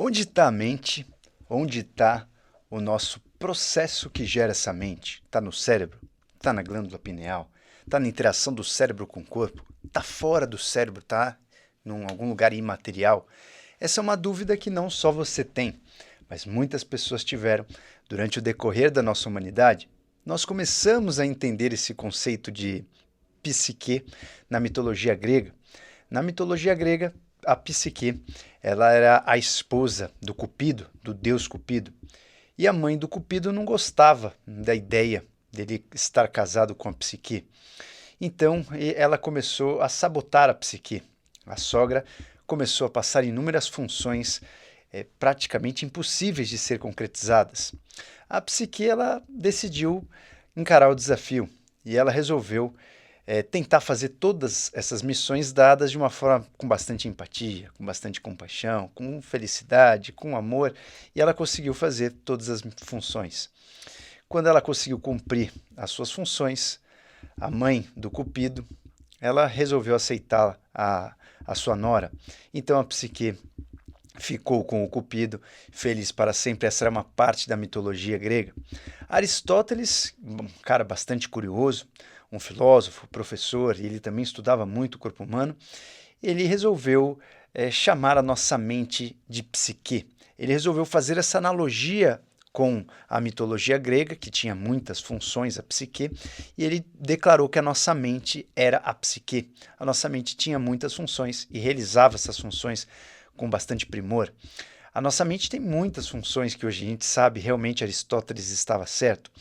Onde está a mente? Onde está o nosso processo que gera essa mente? Está no cérebro? Está na glândula pineal? Está na interação do cérebro com o corpo? Está fora do cérebro? Está em algum lugar imaterial? Essa é uma dúvida que não só você tem, mas muitas pessoas tiveram durante o decorrer da nossa humanidade. Nós começamos a entender esse conceito de psique na mitologia grega. Na mitologia grega, a Psique, ela era a esposa do Cupido, do deus Cupido. E a mãe do Cupido não gostava da ideia dele estar casado com a Psique. Então, ela começou a sabotar a Psique. A sogra começou a passar inúmeras funções praticamente impossíveis de ser concretizadas. A Psique, ela decidiu encarar o desafio e ela resolveu tentar fazer todas essas missões dadas de uma forma com bastante empatia, com bastante compaixão, com felicidade, com amor, e ela conseguiu fazer todas as funções. Quando ela conseguiu cumprir as suas funções, a mãe do Cupido, ela resolveu aceitar a sua nora. Então a Psique ficou com o Cupido, feliz para sempre. Essa era uma parte da mitologia grega. Aristóteles, um cara bastante curioso, um filósofo, professor, e ele também estudava muito o corpo humano, ele resolveu chamar a nossa mente de psique. Ele resolveu fazer essa analogia com a mitologia grega, que tinha muitas funções, a psique, e ele declarou que a nossa mente era a psique. A nossa mente tinha muitas funções e realizava essas funções com bastante primor. A nossa mente tem muitas funções que hoje a gente sabe, realmente Aristóteles estava certo.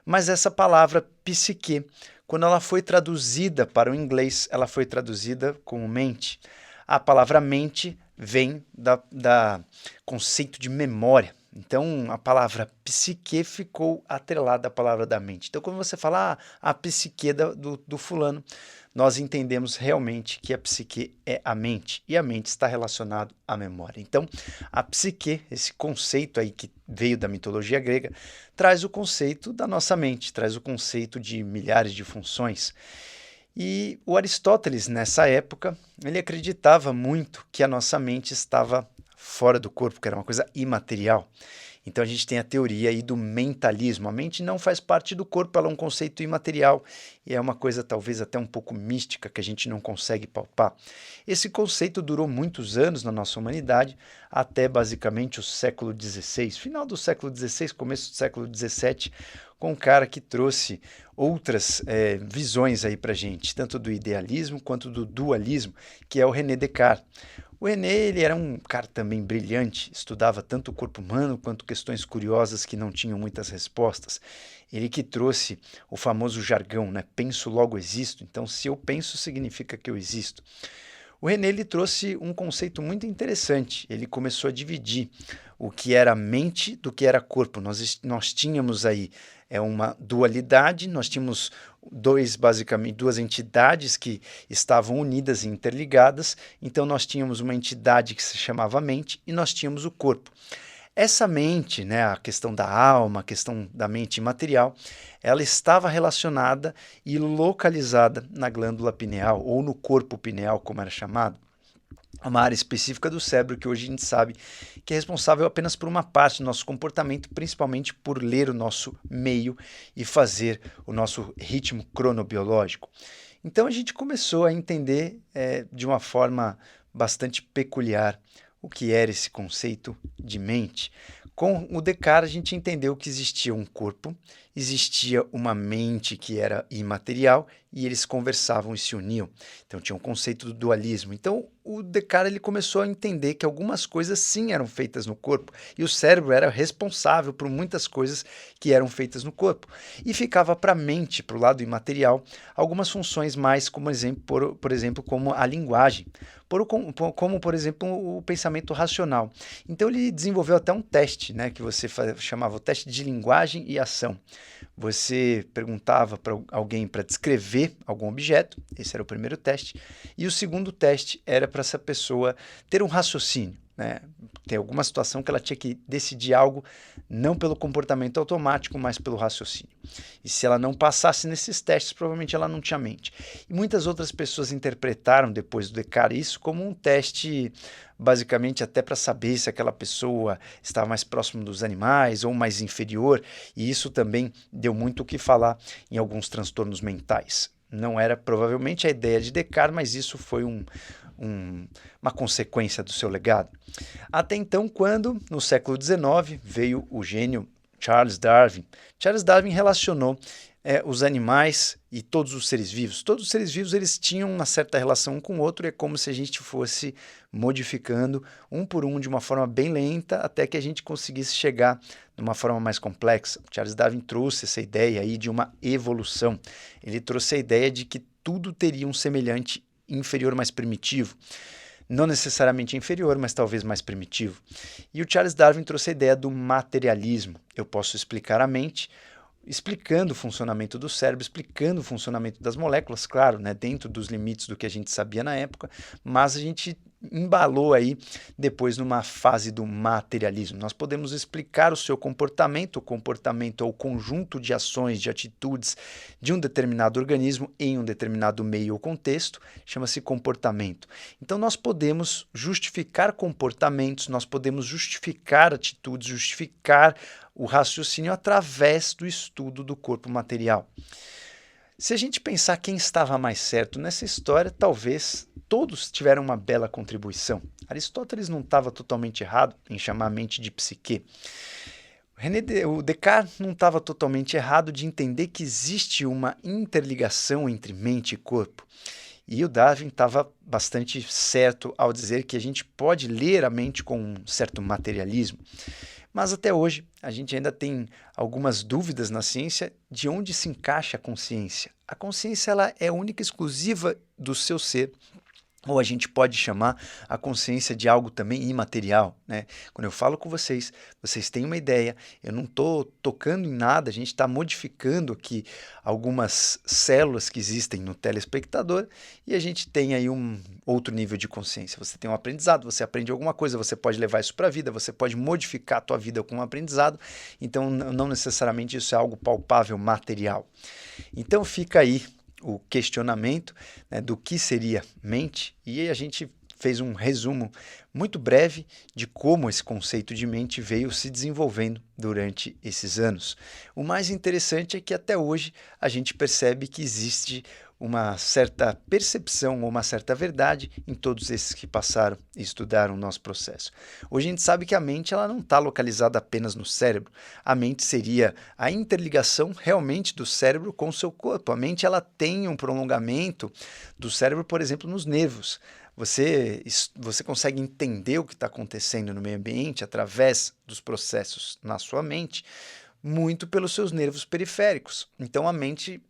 Mas essa palavra psique, quando ela foi traduzida para o inglês, ela foi traduzida como mente. A palavra mente vem da conceito de memória. Então, a palavra psique ficou atrelada à palavra da mente. Então, quando você fala a psique do fulano, nós entendemos realmente que a psique é a mente, e a mente está relacionada à memória. Então, a psique, esse conceito aí que veio da mitologia grega, traz o conceito da nossa mente, traz o conceito de milhares de funções. E o Aristóteles, nessa época, ele acreditava muito que a nossa mente estava fora do corpo, que era uma coisa imaterial. Então a gente tem a teoria aí do mentalismo. A mente não faz parte do corpo, ela é um conceito imaterial e é uma coisa talvez até um pouco mística que a gente não consegue palpar. Esse conceito durou muitos anos na nossa humanidade, até basicamente o século XVI, final do século XVI, começo do século XVII, com um cara que trouxe outras visões aí pra gente, tanto do idealismo quanto do dualismo, que é o René Descartes. O René, ele era um cara também brilhante, estudava tanto o corpo humano quanto questões curiosas que não tinham muitas respostas. Ele que trouxe o famoso jargão, né? Penso, logo existo. Então, se eu penso, significa que eu existo. O René, ele trouxe um conceito muito interessante. Ele começou a dividir o que era mente do que era corpo. Nós tínhamos aí uma dualidade, nós tínhamos basicamente duas entidades que estavam unidas e interligadas. Então nós tínhamos uma entidade que se chamava mente e nós tínhamos o corpo. Essa mente, né, a questão da alma, a questão da mente imaterial, ela estava relacionada e localizada na glândula pineal, ou no corpo pineal, como era chamado, uma área específica do cérebro que hoje a gente sabe que é responsável apenas por uma parte do nosso comportamento, principalmente por ler o nosso meio e fazer o nosso ritmo cronobiológico. Então a gente começou a entender de uma forma bastante peculiar o que era esse conceito de mente. Com o Descartes, a gente entendeu que existia um corpo, existia uma mente que era imaterial e eles conversavam e se uniam. Então tinha um conceito do dualismo. Então o Descartes ele começou a entender que algumas coisas sim eram feitas no corpo e o cérebro era responsável por muitas coisas que eram feitas no corpo. E ficava para a mente, para o lado imaterial, algumas funções mais, como por exemplo, como a linguagem, como, por exemplo, o pensamento racional. Então ele desenvolveu até um teste, né, que você chamava o teste de linguagem e ação. Você perguntava para alguém para descrever algum objeto, esse era o primeiro teste, e o segundo teste era para essa pessoa ter um raciocínio. né? Tem alguma situação que ela tinha que decidir algo não pelo comportamento automático, mas pelo raciocínio. E se ela não passasse nesses testes, provavelmente ela não tinha mente. E muitas outras pessoas interpretaram depois do Descartes isso como um teste, basicamente até para saber se aquela pessoa estava mais próximo dos animais ou mais inferior, e isso também deu muito o que falar em alguns transtornos mentais. Não era provavelmente a ideia de Descartes, mas isso foi uma consequência do seu legado. Até então, quando, no século XIX, veio o gênio Charles Darwin. Charles Darwin relacionou os animais e todos os seres vivos. Todos os seres vivos eles tinham uma certa relação um com o outro, é como se a gente fosse modificando um por um de uma forma bem lenta até que a gente conseguisse chegar numa forma mais complexa. Charles Darwin trouxe essa ideia aí de uma evolução. Ele trouxe a ideia de que tudo teria um semelhante inferior mais primitivo. Não necessariamente inferior, mas talvez mais primitivo. E o Charles Darwin trouxe a ideia do materialismo. Eu posso explicar a mente, explicando o funcionamento do cérebro, explicando o funcionamento das moléculas, claro, né, dentro dos limites do que a gente sabia na época, mas a gente embalou aí depois numa fase do materialismo. Nós podemos explicar o seu comportamento, o comportamento é o conjunto de ações, de atitudes de um determinado organismo em um determinado meio ou contexto, chama-se comportamento. Então nós podemos justificar comportamentos, nós podemos justificar atitudes, justificar o raciocínio através do estudo do corpo material. Se a gente pensar quem estava mais certo nessa história, talvez todos tiveram uma bela contribuição. Aristóteles não estava totalmente errado em chamar a mente de psique. O Descartes não estava totalmente errado de entender que existe uma interligação entre mente e corpo. E o Darwin estava bastante certo ao dizer que a gente pode ler a mente com um certo materialismo. Mas até hoje a gente ainda tem algumas dúvidas na ciência de onde se encaixa a consciência. A consciência ela é única e exclusiva do seu ser. Ou a gente pode chamar a consciência de algo também imaterial, né? Quando eu falo com vocês, vocês têm uma ideia, eu não estou tocando em nada, a gente está modificando aqui algumas células que existem no telespectador e a gente tem aí um outro nível de consciência. Você tem um aprendizado, você aprende alguma coisa, você pode levar isso para a vida, você pode modificar a tua vida com um aprendizado, então não necessariamente isso é algo palpável, material. Então fica aí o questionamento, né, do que seria mente, e a gente fez um resumo muito breve de como esse conceito de mente veio se desenvolvendo durante esses anos. O mais interessante é que até hoje a gente percebe que existe uma certa percepção ou uma certa verdade em todos esses que passaram e estudaram o nosso processo. Hoje a gente sabe que a mente ela não está localizada apenas no cérebro. A mente seria a interligação realmente do cérebro com o seu corpo. A mente ela tem um prolongamento do cérebro, por exemplo, nos nervos. Você consegue entender o que está acontecendo no meio ambiente através dos processos na sua mente, muito pelos seus nervos periféricos. Então uma mente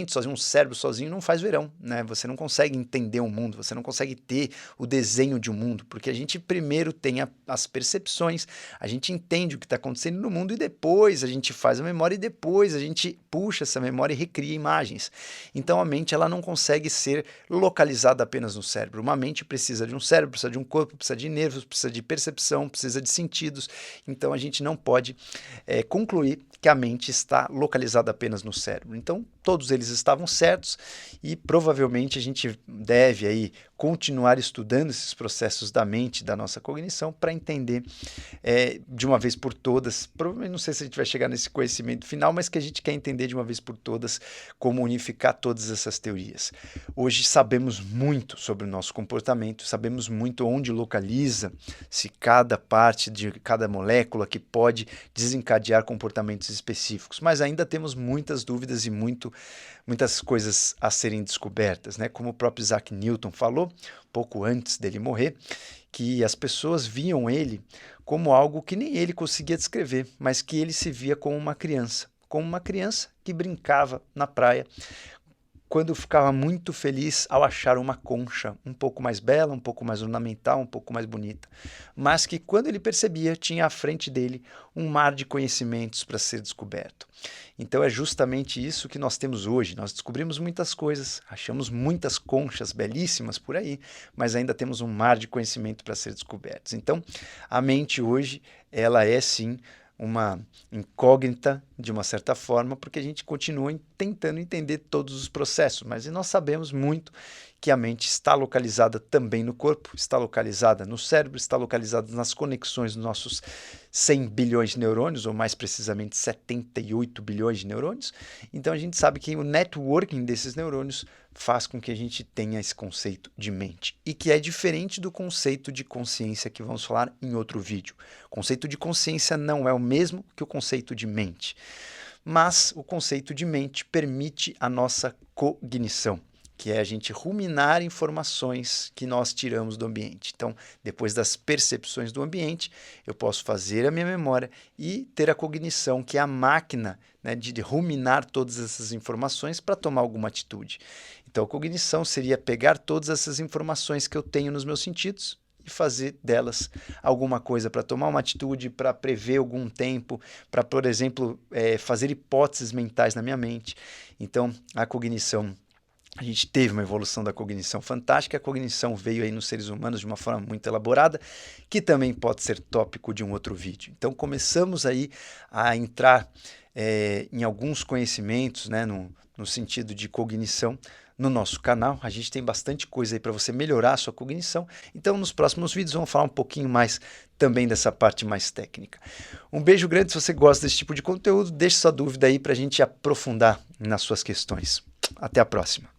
sozinha, um cérebro sozinho não faz verão, né? Você não consegue entender o mundo, você não consegue ter o desenho de um mundo, porque a gente primeiro tem as percepções, a gente entende o que está acontecendo no mundo e depois a gente faz a memória e depois a gente puxa essa memória e recria imagens. Então a mente ela não consegue ser localizada apenas no cérebro. Uma mente precisa de um cérebro, precisa de um corpo, precisa de nervos, precisa de percepção, precisa de sentidos. Então a gente não pode concluir que a mente está localizada apenas no cérebro. Então, todos eles estavam certos e provavelmente a gente deve aí continuar estudando esses processos da mente, da nossa cognição, para entender de uma vez por todas, provavelmente não sei se a gente vai chegar nesse conhecimento final, mas que a gente quer entender de uma vez por todas como unificar todas essas teorias. Hoje sabemos muito sobre o nosso comportamento, sabemos muito onde localiza-se cada parte de cada molécula que pode desencadear comportamentos específicos, mas ainda temos muitas dúvidas e muitas coisas a serem descobertas, né? Como o próprio Isaac Newton falou, pouco antes dele morrer, que as pessoas viam ele como algo que nem ele conseguia descrever, mas que ele se via como uma criança que brincava na praia, quando ficava muito feliz ao achar uma concha um pouco mais bela, um pouco mais ornamental, um pouco mais bonita, mas que quando ele percebia, tinha à frente dele um mar de conhecimentos para ser descoberto. Então é justamente isso que nós temos hoje. Nós descobrimos muitas coisas, achamos muitas conchas belíssimas por aí, mas ainda temos um mar de conhecimento para ser descobertos. Então, a mente hoje, ela é sim uma incógnita de uma certa forma, porque a gente continua tentando entender todos os processos, mas nós sabemos muito que a mente está localizada também no corpo, está localizada no cérebro, está localizada nas conexões dos nossos 100 bilhões de neurônios, ou mais precisamente 78 bilhões de neurônios. Então a gente sabe que o networking desses neurônios faz com que a gente tenha esse conceito de mente, e que é diferente do conceito de consciência que vamos falar em outro vídeo. O conceito de consciência não é o mesmo que o conceito de mente, mas o conceito de mente permite a nossa cognição, que é a gente ruminar informações que nós tiramos do ambiente. Então, depois das percepções do ambiente, eu posso fazer a minha memória e ter a cognição, que é a máquina, né, de ruminar todas essas informações para tomar alguma atitude. Então, a cognição seria pegar todas essas informações que eu tenho nos meus sentidos e fazer delas alguma coisa para tomar uma atitude, para prever algum tempo, para, por exemplo, fazer hipóteses mentais na minha mente. Então, a cognição, a gente teve uma evolução da cognição fantástica. A cognição veio aí nos seres humanos de uma forma muito elaborada, que também pode ser tópico de um outro vídeo. Então começamos aí a entrar em alguns conhecimentos, né, no sentido de cognição no nosso canal. A gente tem bastante coisa aí para você melhorar a sua cognição. Então nos próximos vídeos vamos falar um pouquinho mais também dessa parte mais técnica. Um beijo grande. Se você gosta desse tipo de conteúdo, deixe sua dúvida aí para a gente aprofundar nas suas questões. Até a próxima.